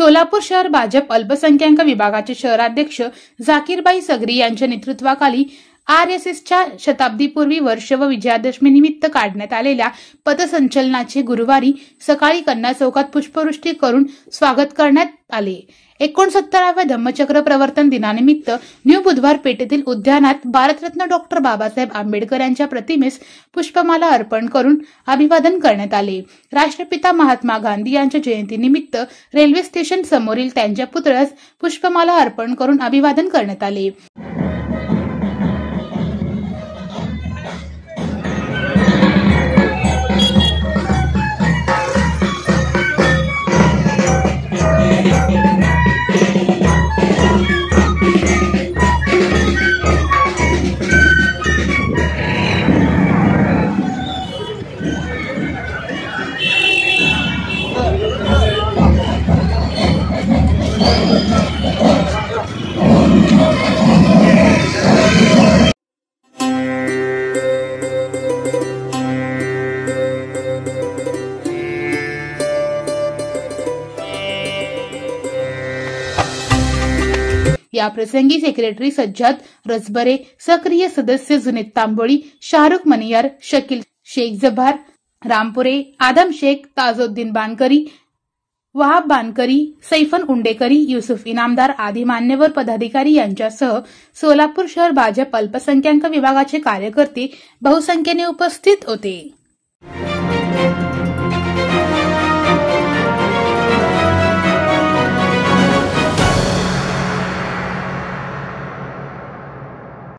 सोलापूर शहर भाजप अल्पसंख्याक विभागाचे शहराध्यक्ष झाकीरबाई सगरी यांच्या नेतृत्वाखाली RSSच्या शताब्दीपूर्वी वर्ष व विजयादशमी निमित्त काढण्यात आलेल्या पथसंचलनाचे गुरुवारी सकाळी कन्या चौकात पुष्पवृष्टी करून स्वागत करण्यात आले। 69व्या धम्मचक्र प्रवर्तन दिनानिमित्त न्यू बुधवार पेठेतील उद्यानात भारतरत्न डॉक्टर बाबासाहेब आंबेडकर यांच्या प्रतिमेस पुष्पमाला अर्पण करून अभिवादन करण्यात आले। राष्ट्रपिता महात्मा गांधी यांच्या जयंतीनिमित्त रेल्वे स्टेशन समोरील त्यांच्या पुतळ्यास पुष्पमाला अर्पण करून अभिवादन करण्यात आले। या प्रसंगी सेक्रेटरी सज्जाद रजबरे, सक्रिय सदस्य जुनेद तांबोळी, शाहरुख मनियार, शकील शेख जब्बार, रामपुरे, आदम शेख, ताजुद्दीन बानकरी, वहाब बानकरी, सैफन उंडेकरी, युसुफ इनामदार आदी मान्यवर पदाधिकारी यांच्यासह सोलापूर शहर भाजप अल्पसंख्याक विभागाचे कार्यकर्ते बहुसंख्येने उपस्थित होते।